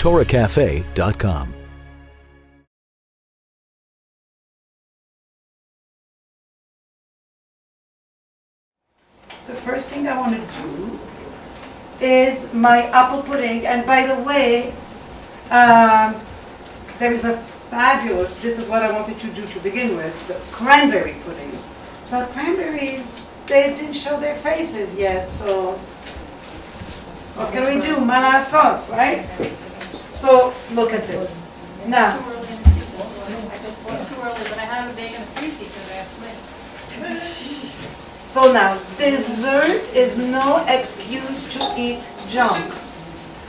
TorahCafe.com. The first thing I want to do is my apple pudding. And by the way, there is a fabulous, this is what I wanted to do to begin with, the cranberry pudding. But cranberries, they didn't show their faces yet, so what can we do? Malasot, right? So look at this. Now, Too early in the season. I just bought too early, but I have a bag in the freezer because I asked Lynn. so now, dessert is no excuse to eat junk.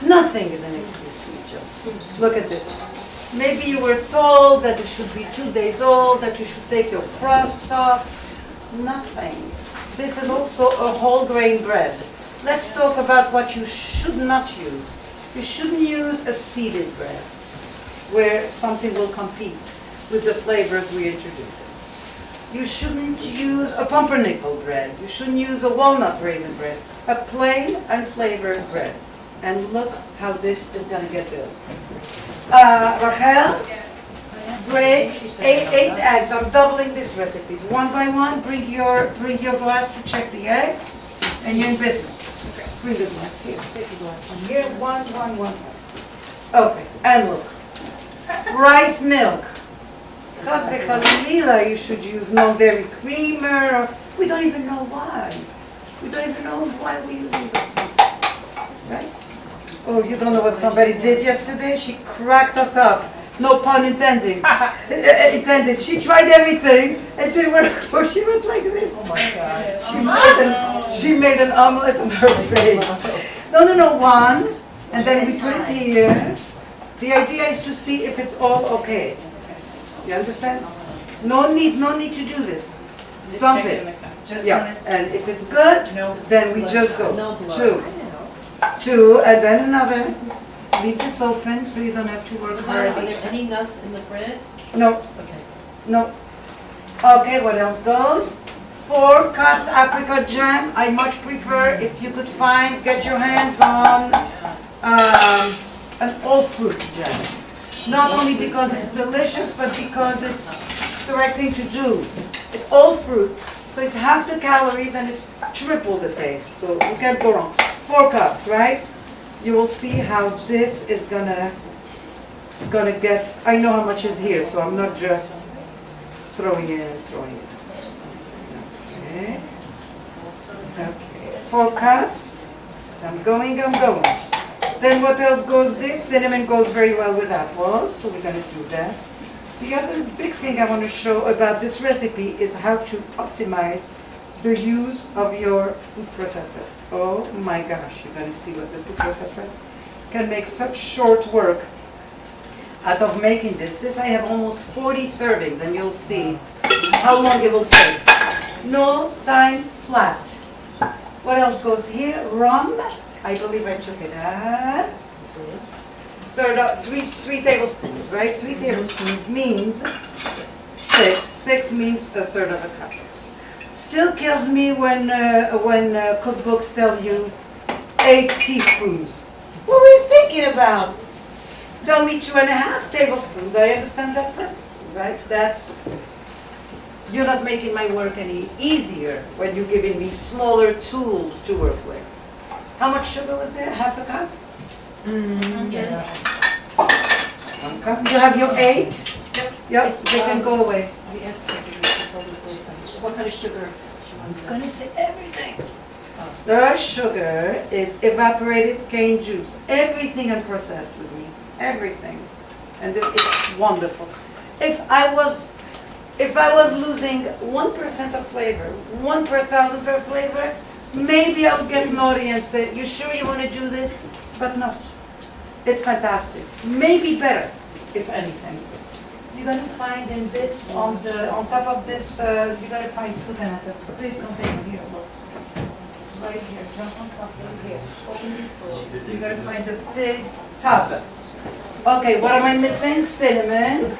Nothing is an excuse to eat junk. Look at this. Maybe you were told that it should be 2 days old, that you should take your crusts off. Nothing. This is also a whole grain bread. Let's talk about what you should not use. You shouldn't use a seeded bread, where something will compete with the flavors we introduced. You shouldn't use a pumpernickel bread. You shouldn't use a walnut raisin bread. A plain and flavored bread. And look how this is going to get built. Rachel, break 8 eggs. I'm doubling this recipe. One by one, bring your glass to check the eggs, and you're in business. Bring the glass here. Take the glass. Here, one. Okay, and look. Rice milk. Chas v'chalila, you should use non-dairy creamer. We don't even know why. We don't even know why we're using this one. Right? Oh, you don't know what somebody did yesterday? She cracked us up. No pun intended. Intended. She tried everything and didn't work. So she went like this. Oh my God. She made an omelet on her face. No, one. And then we put it here. The idea is to see if it's all okay. You understand? No need to do this. Just Dump check it in it. the cup. Yeah, and if it's good, then we just go. No blood. Two, and then another. Leave this open so you don't have to work Are hard. there any nuts in the bread? No, Okay. no. Okay, what else goes? 4 cups apricot jam. I much prefer if you could get your hands on an all-fruit jam. Not only because it's delicious, but because it's the right thing to do. It's all fruit, so it's half the calories and it's triple the taste. So you can't go wrong. 4 cups, right? You will see how this is gonna get. I know how much is here, so I'm not just throwing it. Okay. 4 cups. I'm going. Then what else goes there? Cinnamon goes very well with apples, so we're gonna do that. The other big thing I want to show about this recipe is how to optimize the use of your food processor. Oh my gosh, you're going to see what the food processor can make such short work out of making this. This I have almost 40 servings, and you'll see how long it will take. No time flat. What else goes here? Rum. I believe I took it out. So 3 tablespoons, right? 3 tablespoons means 6. 6 means a third of a cup. Still kills me when cookbooks tell you 8 teaspoons. What were you thinking about? Tell me 2.5 tablespoons. I understand that perfectly, right? You're not making my work any easier when you're giving me smaller tools to work with. How much sugar was there? Half a cup? Yes. 1 cup. You have your 8? Yep, they can go away. We asked what kind of sugar? I'm gonna say everything. The sugar is evaporated cane juice. Everything unprocessed with me. Everything. And it's wonderful. If I was losing 1% of flavor, 1 per thousand of flavor, maybe I would get naughty and say, you sure you want to do this? But no. It's fantastic. Maybe better, if anything. You're going to find in this, on top of this, you're going to find soup and a big container here. Look. Right here. Jump on something here. You're going to find a big tub. Okay, what am I missing? Cinnamon.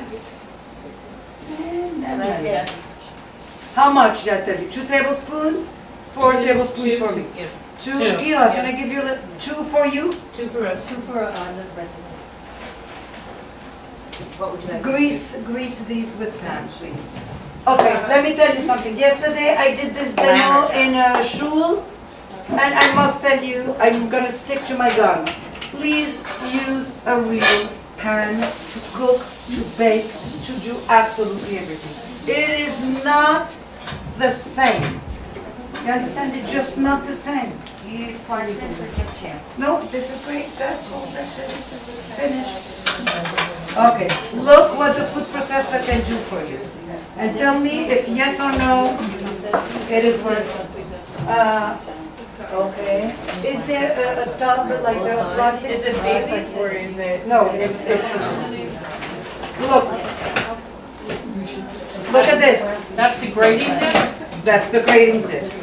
Cinnamon. How much did I tell you? 2 tablespoons? 4 tablespoons for me. 2. Gila, can I give you 2 for you? 2 for us. 2 for the recipe. What would you like? Grease these with pan, please. Okay, let me tell you something. Yesterday I did this demo in a shul, and I must tell you, I'm gonna stick to my gun. Please use a real pan to cook, to bake, to do absolutely everything. It is not the same. You understand? It's just not the same. You use plungers and just can't. No, this is great. That's all. That's it. Finished. Okay. Look what the food processor can do for you, and tell me if yes or no it is working. Okay. Is there a tub like a plastic? Is it basic or is it? No, it's. Look. Look at this. That's the grading disc? That's the grading disc.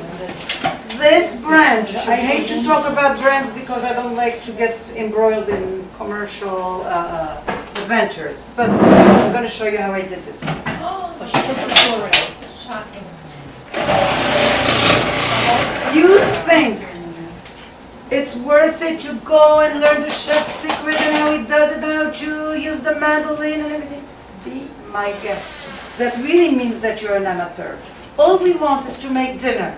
This branch, I hate to talk about brands because I don't like to get embroiled in commercial adventures, but I'm going to show you how I did this. Oh, she took the floor out. Shocking. You think it's worth it to go and learn the chef's secret and how he does it, how to use the mandolin and everything? Be my guest. That really means that you're an amateur. All we want is to make dinner.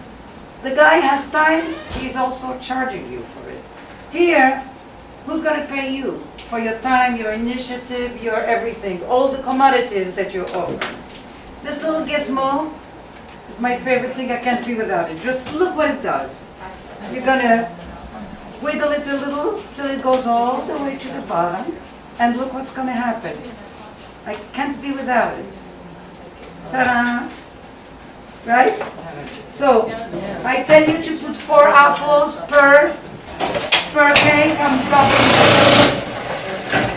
The guy has time, he's also charging you for it. Here, who's going to pay you for your time, your initiative, your everything, all the commodities that you're offering? This little gizmo is my favorite thing. I can't be without it. Just look what it does. You're going to wiggle it a little till it goes all the way to the bottom, and look what's going to happen. I can't be without it. Ta-da! Right? So, I tell you to put 4 apples per cake.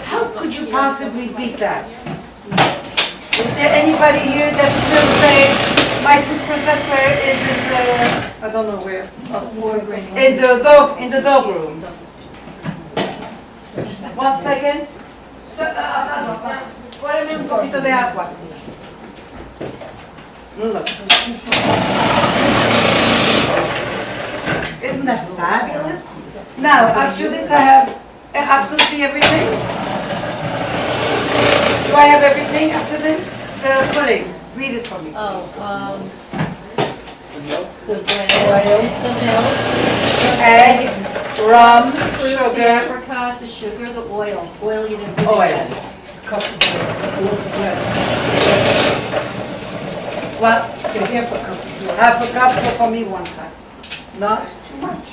How could you possibly beat that? Is there anybody here that still says my food processor is in the, I don't know where, in the dog room? 1 second. Guardami un poquito de agua. Look. Isn't that fabulous? Now, after this I have absolutely everything. Do I have everything after this? The pudding. Read it for me. Oh, the bread, the milk, Eggs, rum, the sugar, apricot, the sugar, the oil. Oil you didn't put in oil. yet. What? Half a cup, so for me 1 cup. Not too much.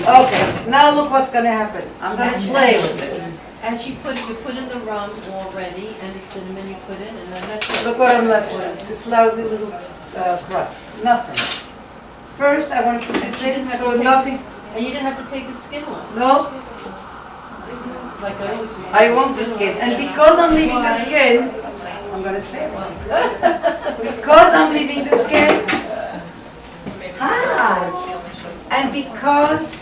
Okay, now look what's going to happen. I'm going to play with this. And you put in the rum already, and the cinnamon you put in, and then that's it. Look what I'm left with. This lousy little crust. Nothing. First, I want to put this in, so nothing. And you didn't have to take the skin off, No, like I always do. I want the skin. And because I'm leaving the skin, I'm going to say it. Because I'm leaving the skin, and because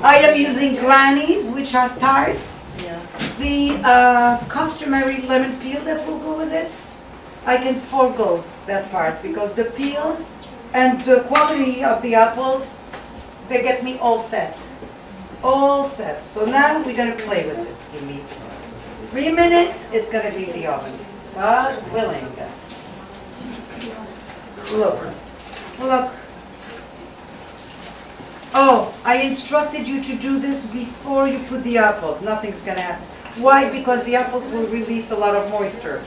I am using grannies, which are tart, Yeah. the customary lemon peel that will go with it, I can forego that part because the peel and the quality of the apples, they get me all set. All set. So now we're going to play with this. Give me 3 minutes, it's going to be in the oven. God willing. Look. Look. Oh, I instructed you to do this before you put the apples. Nothing's going to happen. Why? Because the apples will release a lot of moisture.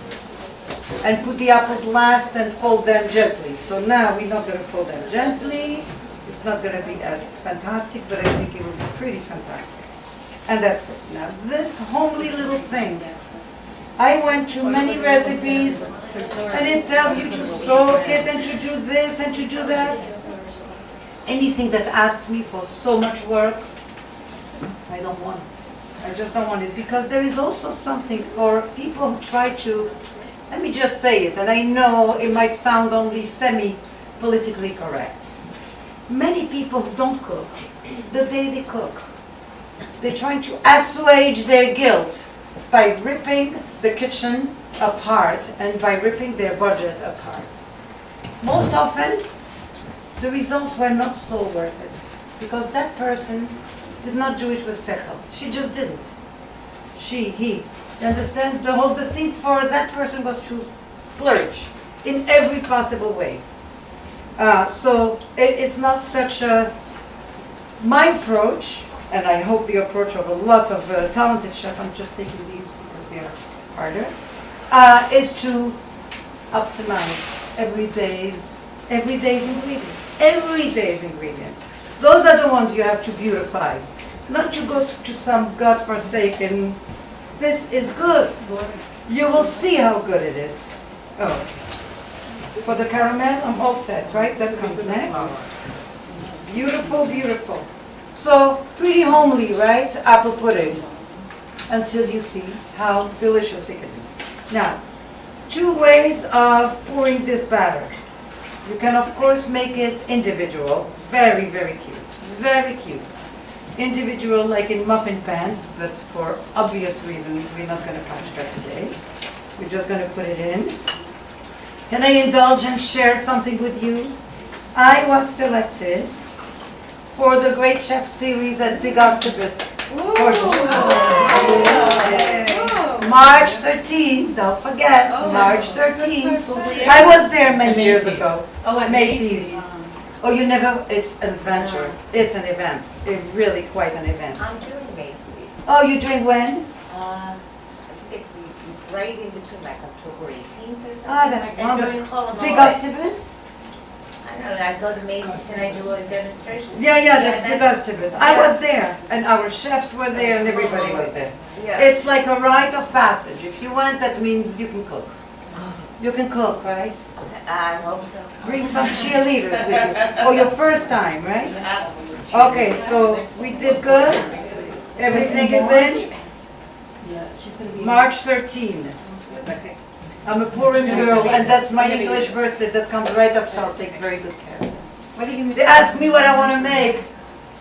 And put the apples last and fold them gently. So now we're not going to fold them gently. It's not going to be as fantastic, but I think it will be pretty fantastic. And that's it. Now this homely little thing. I went to many recipes and it tells you to soak it and to do this and to do that. Anything that asks me for so much work, I don't want it. I just don't want it because there is also something for people who try to, let me just say it, and I know it might sound only semi-politically correct. Many people who don't cook, the day they cook, they're trying to assuage their guilt by ripping the kitchen apart and by ripping their budget apart. Most often, the results were not so worth it. because that person did not do it with sechel. She just didn't. He. You understand? The thing for that person was to splurge in every possible way. So it's not such a, my approach, and I hope the approach of a lot of talented chefs, I'm just taking these because they are harder, is to optimize every day's ingredient. Every day's ingredient. Those are the ones you have to beautify. Not to go to some godforsaken, this is good. You will see how good it is. Oh. For the caramel, I'm all set, right? That comes next. Beautiful, beautiful. So, pretty homely, right? Apple pudding. Until you see how delicious it can be. Now, 2 ways of pouring this batter. You can, of course, make it individual. Very, very cute. Very cute. Individual, like in muffin pans, but for obvious reasons, we're not going to touch that today. We're just going to put it in. Can I indulge and share something with you? I was selected for the Great Chef Series at Digastibus. March 13th, don't forget, March 13th. I was there many years ago. Oh, at Macy's. Macy's. Oh, you never, it's an adventure. It's an event. It's really quite an event. I'm doing Macy's. Oh, you're doing when? I think it's right in between like October 18th or something. Ah, that's and during wonderful. Holocaust. Digastibus? I don't know, I go to Macy's and I do a demonstration. Yeah, that's Digastibus. I was there, and our chefs were there, and everybody was there. Yeah. It's like a rite of passage. If you went, that means you can cook. You can cook, right? I hope so. Bring some cheerleaders with you. Oh, your first time, right? Okay, so we did good. Everything is in. Yeah, she's gonna be. March 13. I'm a foreign girl, and that's my English birthday. That comes right up, so I'll take very good care. What are you gonna do? They ask me what I want to make.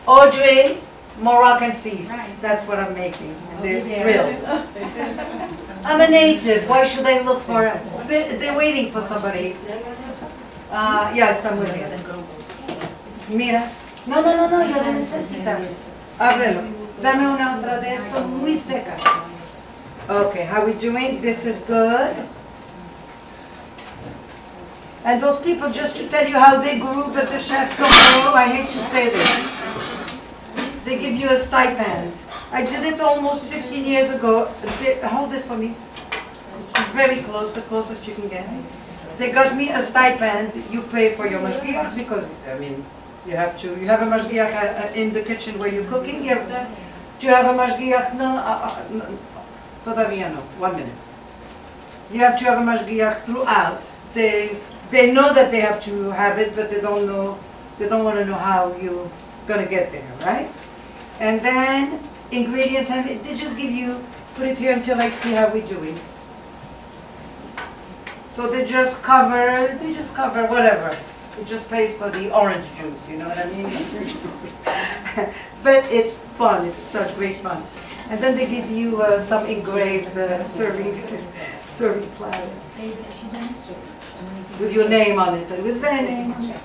Audrey, Moroccan feast. That's what I'm making. They're thrilled. I'm a native. Why should I look for it? They're waiting for somebody. Ya está muy bien. Mira. No, yo lo necesito. Ábrelo. Dame una otra de esto muy seca. Okay, how we doing? This is good. And those people, just to tell you how they grew, but the chefs don't grow, I hate to say this. They give you a stipend. I did it almost 15 years ago. Hold this for me. Very close, the closest you can get. They got me a stipend. You pay for your mashgiach because, I mean, you have a mashgiach in the kitchen where you're cooking. You have that. Do you have a mashgiach? No, todavía no. 1 minute. You have to have a mashgiach throughout. They know that they have to have it, but they don't want to know how you're gonna get there, right? And then ingredients, and they just give you, put it here until I see how we're doing. So they just cover whatever. It just pays for the orange juice, you know what I mean? But it's fun, it's such great fun. And then they give you some engraved serving platter. With your name on it, and with their name on it.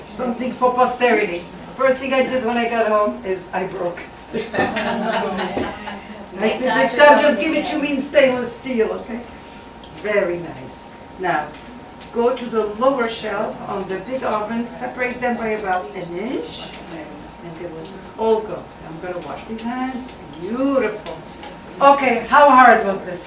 Something for posterity. First thing I did when I got home is I broke. I said, this time just give it to me in stainless steel, okay? Very nice. Now, go to the lower shelf on the big oven, separate them by about 1 inch, and they will all go. I'm going to wash these hands. Beautiful. Okay, how hard was this?